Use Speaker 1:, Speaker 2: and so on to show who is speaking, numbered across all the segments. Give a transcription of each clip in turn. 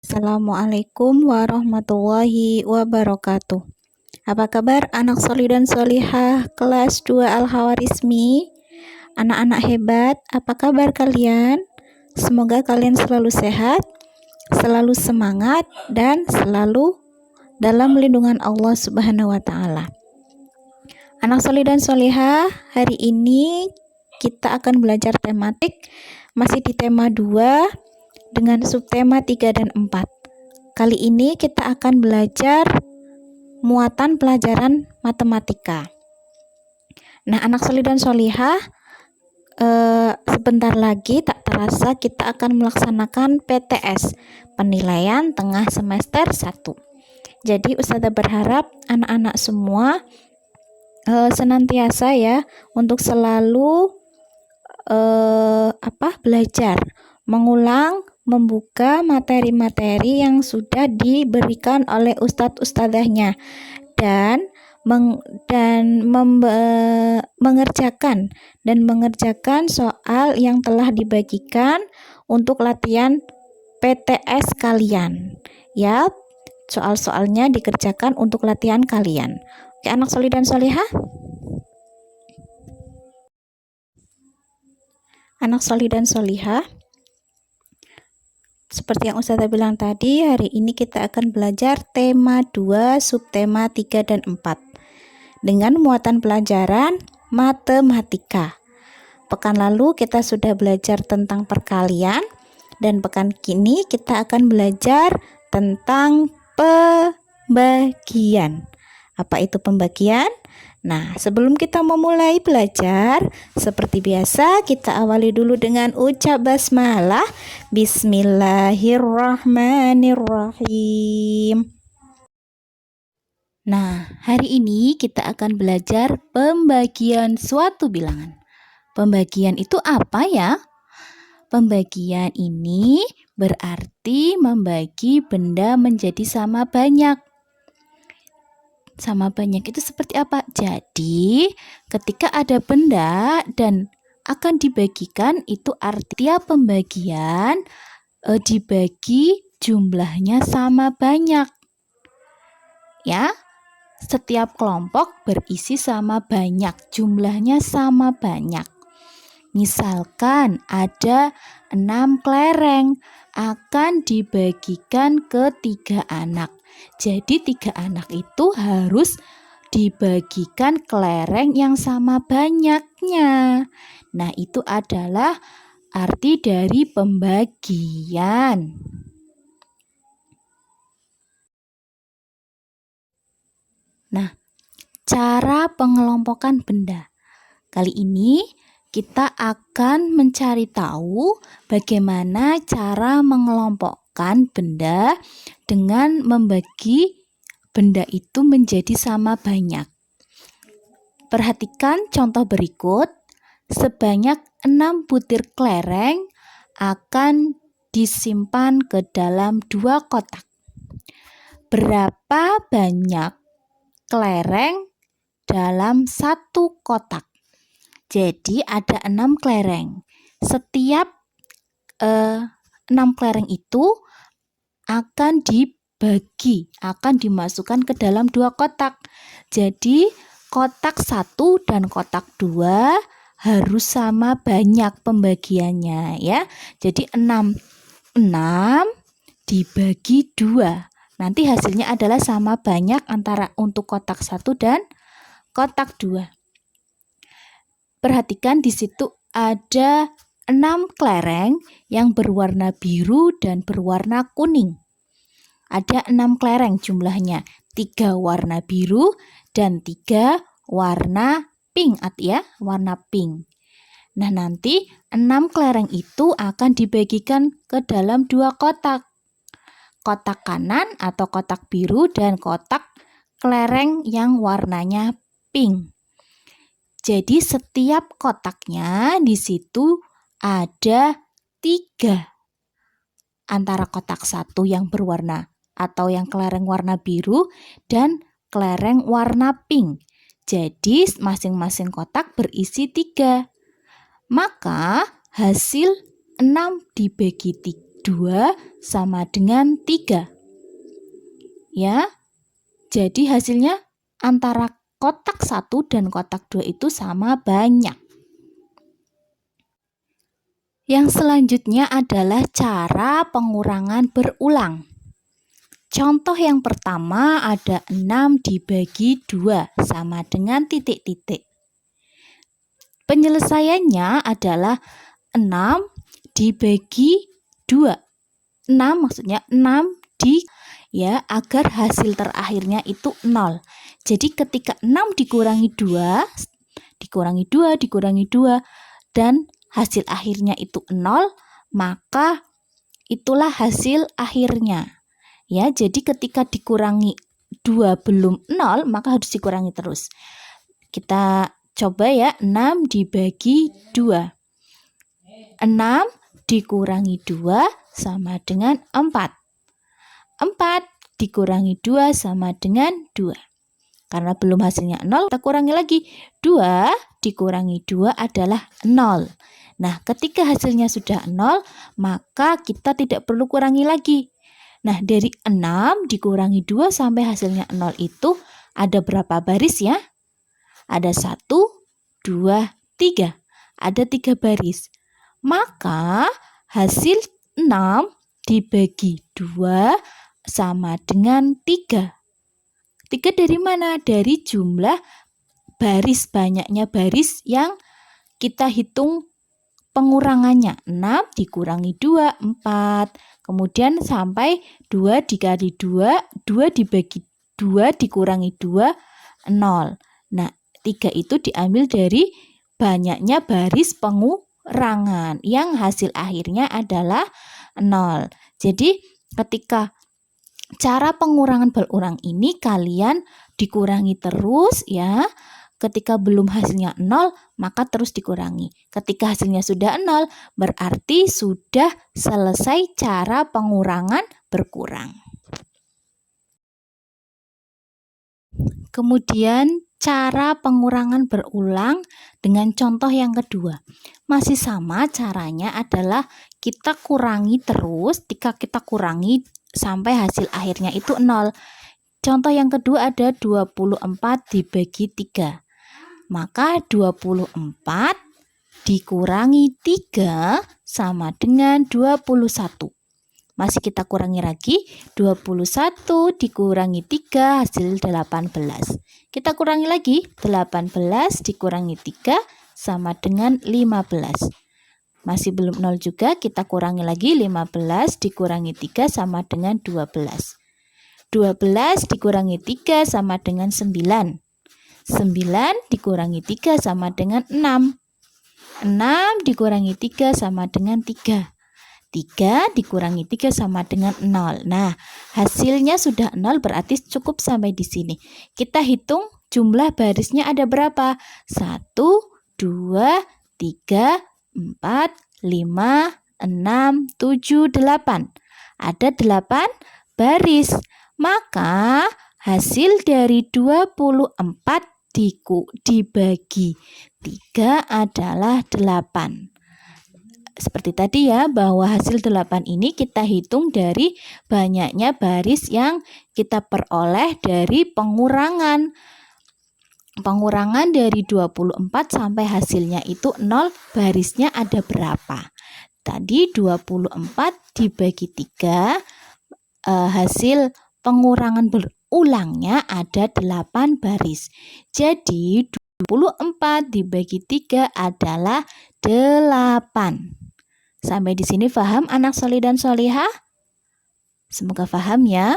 Speaker 1: Assalamualaikum warahmatullahi wabarakatuh. Apa kabar anak solih dan solihah kelas 2 Al-Hawarizmi? Anak-anak hebat, apa kabar kalian? Semoga kalian selalu sehat, selalu semangat, dan selalu dalam lindungan Allah Subhanahu wa Ta'ala. Anak solih dan solihah, hari ini kita akan belajar tematik masih di tema 2 dengan subtema 3 dan 4. Kali ini kita akan belajar muatan pelajaran matematika. Nah, anak solih dan solihah, sebentar lagi tak terasa kita akan melaksanakan PTS, penilaian tengah semester 1. Jadi Ustazah berharap anak-anak semua senantiasa ya untuk selalu belajar, mengulang, membuka materi-materi yang sudah diberikan oleh ustadz-ustadzahnya dan mengerjakan soal yang telah dibagikan untuk latihan PTS kalian. Ya, soal-soalnya dikerjakan untuk latihan kalian. Oke, anak solih dan solihah. Anak solih dan solihah, seperti yang Ustazah bilang tadi, hari ini kita akan belajar tema 2, subtema 3 dan 4 dengan muatan pelajaran matematika. Pekan lalu kita sudah belajar tentang perkalian dan pekan kini kita akan belajar tentang pembagian. Apa itu pembagian? Nah, sebelum kita memulai belajar, seperti biasa kita awali dulu dengan ucap basmalah. Bismillahirrahmanirrahim. Nah, hari ini kita akan belajar pembagian suatu bilangan. Pembagian itu apa ya? Pembagian ini berarti membagi benda menjadi sama banyak. Sama banyak itu seperti apa? Jadi, ketika ada benda dan akan dibagikan, itu artinya pembagian dibagi jumlahnya sama banyak. Ya, setiap kelompok berisi sama banyak, jumlahnya sama banyak. Misalkan ada 6 kelereng, akan dibagikan ke 3 anak. Jadi 3 anak itu harus dibagikan kelereng yang sama banyaknya. Nah, itu adalah arti dari pembagian. Nah, cara pengelompokan benda. Kali ini kita akan mencari tahu bagaimana cara mengelompokkan benda dengan membagi benda itu menjadi sama banyak. Perhatikan contoh berikut. Sebanyak 6 butir kelereng akan disimpan ke dalam 2 kotak. Berapa banyak kelereng dalam 1 kotak? Jadi ada 6 kelereng. Setiap 6 kelereng itu akan dibagi, akan dimasukkan ke dalam 2 kotak. Jadi kotak 1 dan kotak 2 harus sama banyak pembagiannya ya. Jadi 6 dibagi 2. Nanti hasilnya adalah sama banyak antara untuk kotak 1 dan kotak 2. Perhatikan di situ ada 6 kelereng yang berwarna biru dan berwarna kuning. Ada 6 kelereng jumlahnya, 3 warna biru dan 3 warna pink warna pink. Nah, nanti 6 kelereng itu akan dibagikan ke dalam 2 kotak. Kotak kanan atau kotak biru dan kotak kelereng yang warnanya pink. Jadi setiap kotaknya di situ ada 3. Antara kotak 1 yang berwarna atau yang kelereng warna biru dan kelereng warna pink. Jadi masing-masing kotak berisi 3. Maka hasil 6 dibagi 2 sama dengan 3. Ya, jadi hasilnya antara kotak 1 dan kotak 2 itu sama banyak. Yang selanjutnya adalah cara pengurangan berulang. Contoh yang pertama ada 6 dibagi 2 sama dengan titik-titik. Penyelesaiannya adalah 6 dibagi 2. 6 maksudnya 6 ya, agar hasil terakhirnya itu 0. Jadi ketika 6 dikurangi 2, dikurangi 2 dan hasil akhirnya itu 0, maka itulah hasil akhirnya. Ya, jadi ketika dikurangi 2 belum 0, maka harus dikurangi terus. Kita coba ya, 6 dibagi 2. 6 dikurangi 2 sama dengan 4. 4 dikurangi 2 sama dengan 2. Karena belum hasilnya 0, kita kurangi lagi. 2 dikurangi 2 adalah 0. Nah, ketika hasilnya sudah 0, maka kita tidak perlu kurangi lagi. Nah, dari 6 dikurangi 2 sampai hasilnya 0 itu ada berapa baris ya? Ada 1, 2, 3. Ada 3 baris. Maka hasil 6 dibagi 2 sama dengan 3. 3 dari mana? Dari jumlah baris, banyaknya baris yang kita hitung pengurangannya. 6 dikurangi 2, 4. Kemudian sampai 2 dikali 2, 2 dibagi 2 dikurangi 2, 0. Nah, 3 itu diambil dari banyaknya baris pengurangan yang hasil akhirnya adalah 0. Jadi ketika cara pengurangan berulang ini kalian dikurangi terus ya. Ketika belum hasilnya 0, maka terus dikurangi. Ketika hasilnya sudah 0, berarti sudah selesai cara pengurangan berkurang. Kemudian cara pengurangan berulang dengan contoh yang kedua. Masih sama, caranya adalah kita kurangi terus. Ketika kita kurangi sampai hasil akhirnya itu 0. Contoh yang kedua ada 24 dibagi 3. Maka 24 dikurangi 3 sama dengan 21. Masih kita kurangi lagi, 21 dikurangi 3 hasil 18. Kita kurangi lagi, 18 dikurangi 3 sama dengan 15. Masih belum 0 juga, kita kurangi lagi, 15 dikurangi 3 sama dengan 12. 12 dikurangi 3 sama dengan 9. 9 dikurangi 3 sama dengan 6. 6 dikurangi 3 sama dengan 3. 3 dikurangi 3 sama dengan 0. Nah, hasilnya sudah 0, berarti cukup sampai di sini. Kita hitung jumlah barisnya ada berapa? 1, 2, 3, 4, 5, 6, 7, 8. Ada 8 baris. Maka hasil dari 24 dibagi 3 adalah 8. Seperti tadi ya, bahwa hasil 8 ini kita hitung dari banyaknya baris yang kita peroleh dari pengurangan. Pengurangan dari 24 sampai hasilnya itu 0, barisnya ada berapa? Tadi 24 dibagi 3, hasil pengurangan berulangnya ada 8 baris. Jadi 24 dibagi 3 adalah 8. Sampai di sini paham anak solih dan solihah? Semoga paham ya.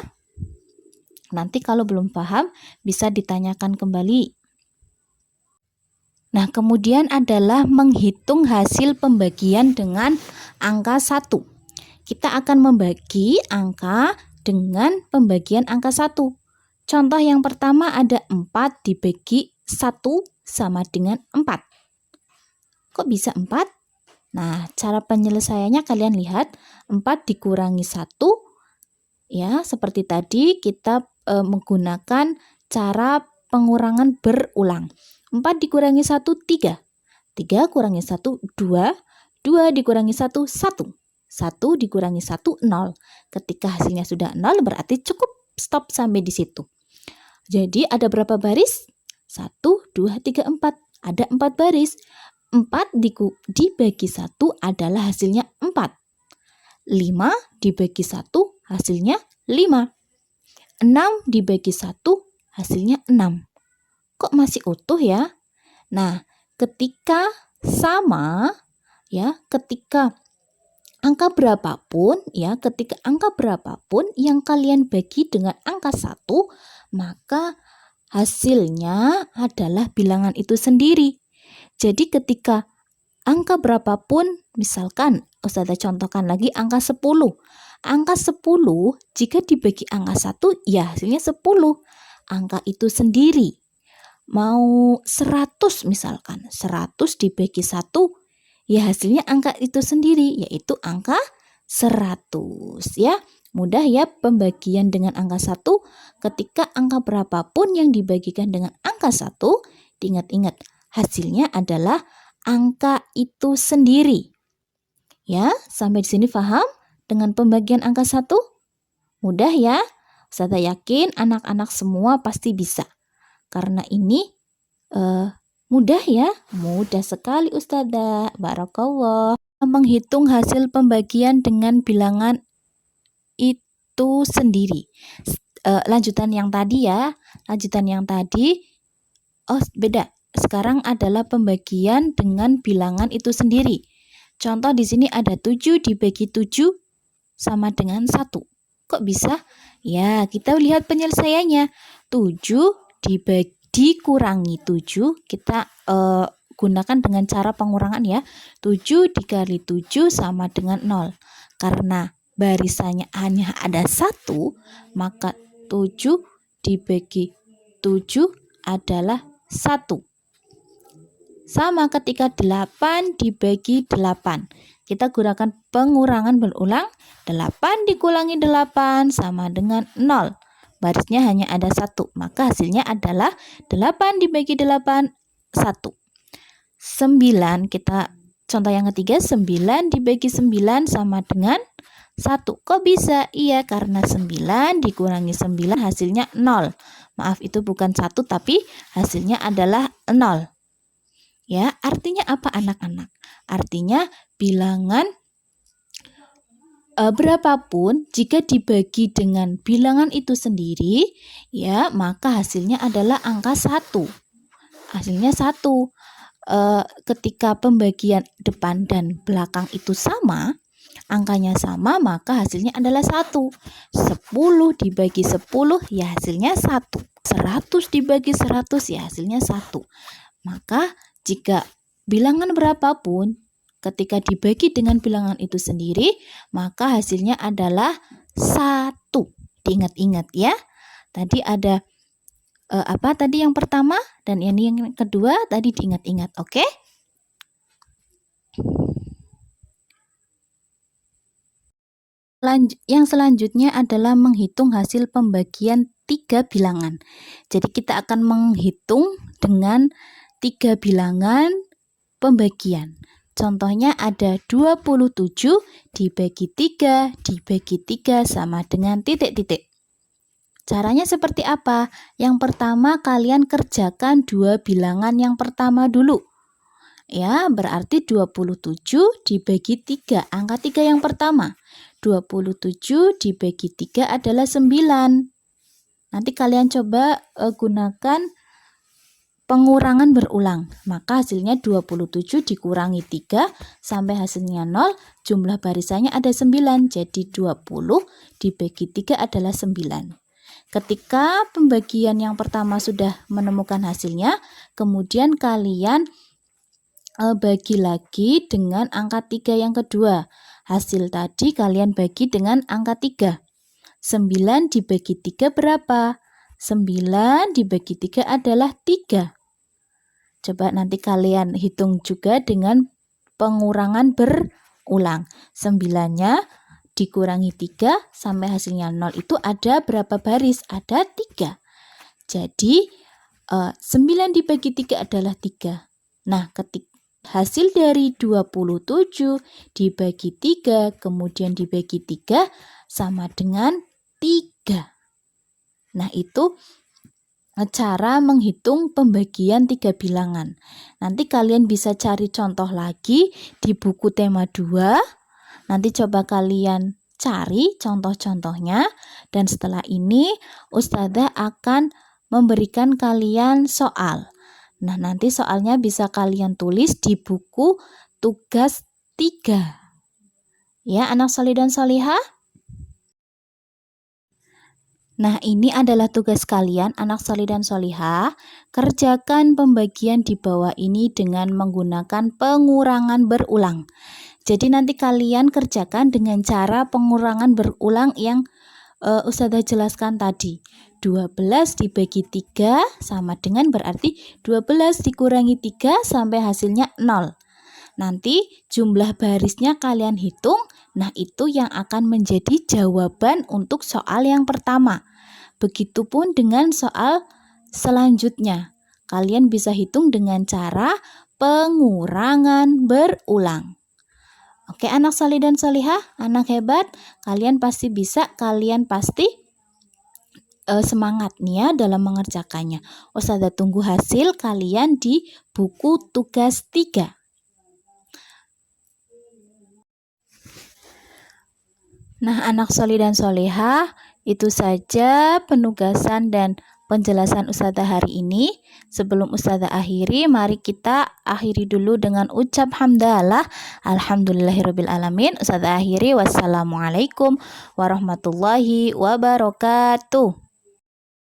Speaker 1: Nanti kalau belum paham bisa ditanyakan kembali. Nah, kemudian adalah menghitung hasil pembagian dengan angka 1. Kita akan membagi angka dengan pembagian angka 1. Contoh yang pertama ada 4 dibagi 1 sama dengan 4. Kok bisa 4? Nah, cara penyelesaiannya kalian lihat, 4 dikurangi 1. Ya, seperti tadi kita menggunakan cara pengurangan berulang. 4 dikurangi 1, 3. 3 kurangi 1, 2. 2 dikurangi 1, 1. 1 dikurangi 1, 0. Ketika hasilnya sudah 0, berarti cukup stop sampai di situ. Jadi ada berapa baris? 1, 2, 3, 4. Ada 4 baris. 4 dibagi 1 adalah hasilnya 4. 5 dibagi 1 hasilnya 5. 6 dibagi 1 hasilnya 6. Kok masih utuh ya? Nah, ketika sama ya, ketika angka berapapun yang kalian bagi dengan angka 1, maka hasilnya adalah bilangan itu sendiri. Jadi ketika angka berapapun, misalkan Ustazah contohkan lagi angka 10. Angka 10 jika dibagi angka 1 ya hasilnya 10. Angka itu sendiri. Mau 100 misalkan, 100 dibagi 1 ya hasilnya angka itu sendiri, yaitu angka 100 ya. Mudah ya pembagian dengan angka 1. Ketika angka berapapun yang dibagikan dengan angka 1, diingat-ingat hasilnya adalah angka itu sendiri. Ya, sampai di sini paham dengan pembagian angka 1? Mudah ya? Ustazah yakin anak-anak semua pasti bisa. Karena ini mudah ya, mudah sekali Ustazah. Barakallah. Menghitung hasil pembagian dengan bilangan itu sendiri. Lanjutan yang tadi ya, oh beda. Sekarang adalah pembagian dengan bilangan itu sendiri. Contoh di sini ada 7 dibagi 7 sama dengan 1. Kok bisa? Ya, kita lihat penyelesaiannya. 7 dikurangi 7, kita gunakan dengan cara pengurangan ya. 7 dikali 7 sama dengan 0. Karena barisannya hanya ada 1, maka 7 dibagi 7 adalah 1. Sama ketika 8 dibagi 8. Kita gunakan pengurangan berulang. 8 dikurangi 8 sama dengan 0. Barisnya hanya ada 1. Maka hasilnya adalah 8 dibagi 8, 1. 9, kita contoh yang ketiga, 9 dibagi 9 sama dengan 1. Kok bisa? Iya, karena 9 dikurangi 9 hasilnya 0. Maaf, itu bukan 1 tapi hasilnya adalah 0. Ya, artinya apa anak-anak? Artinya bilangan berapapun jika dibagi dengan bilangan itu sendiri, ya, maka hasilnya adalah angka 1. Hasilnya 1. Ketika pembagian depan dan belakang itu sama, angkanya sama, maka hasilnya adalah 1. 10 dibagi 10 ya hasilnya 1. 100 dibagi 100 ya hasilnya 1. Maka jika bilangan berapapun ketika dibagi dengan bilangan itu sendiri, maka hasilnya adalah 1. Diingat-ingat ya. Tadi ada apa tadi yang pertama dan ini yang kedua tadi diingat-ingat, oke? Yang selanjutnya adalah menghitung hasil pembagian 3 bilangan. Jadi kita akan menghitung dengan 3 bilangan pembagian. Contohnya ada 27 dibagi 3 dibagi 3 sama dengan titik-titik. Caranya seperti apa? Yang pertama kalian kerjakan 2 bilangan yang pertama dulu. Ya, berarti 27 dibagi 3, angka 3 yang pertama. 27 dibagi 3 adalah 9. Nanti kalian coba gunakan pengurangan berulang. Maka hasilnya 27 dikurangi 3 sampai hasilnya 0. Jumlah barisannya ada 9. Jadi 20 dibagi 3 adalah 9. Ketika pembagian yang pertama sudah menemukan hasilnya, kemudian kalian bagi lagi dengan angka 3 yang kedua. Hasil tadi kalian bagi dengan angka 3. 9 dibagi 3 berapa? 9 dibagi 3 adalah 3. Coba nanti kalian hitung juga dengan pengurangan berulang. 9-nya dikurangi 3 sampai hasilnya 0 itu ada berapa baris? Ada 3. Jadi 9 dibagi 3 adalah 3. Nah, hasil dari 27 dibagi 3, kemudian dibagi 3 sama dengan 3. Nah, itu cara menghitung pembagian 3 bilangan. Nanti kalian bisa cari contoh lagi di buku tema 2. Nanti coba kalian cari contoh-contohnya. Dan setelah ini Ustazah akan memberikan kalian soal. Nah, nanti soalnya bisa kalian tulis di buku tugas 3. Ya, anak solih dan solihah. Nah, ini adalah tugas kalian, anak solih dan solihah. Kerjakan pembagian di bawah ini dengan menggunakan pengurangan berulang. Jadi nanti kalian kerjakan dengan cara pengurangan berulang yang Ustazah jelaskan tadi. 12 dibagi 3 sama dengan berarti 12 dikurangi 3 sampai hasilnya 0. Nanti jumlah barisnya kalian hitung. Nah, itu yang akan menjadi jawaban untuk soal yang pertama. Begitupun dengan soal selanjutnya. Kalian bisa hitung dengan cara pengurangan berulang. Oke, anak solih dan solihah, anak hebat, kalian pasti bisa, kalian pasti semangat nih ya dalam mengerjakannya. Ustazah tunggu hasil kalian di buku tugas 3. Nah, anak solih dan solihah, itu saja penugasan dan penjelasan Ustazah hari ini. Sebelum Ustazah akhiri, mari kita akhiri dulu dengan ucap hamdalah. Alhamdulillahirrabbilalamin. Ustazah akhiri, wassalamualaikum warahmatullahi wabarakatuh.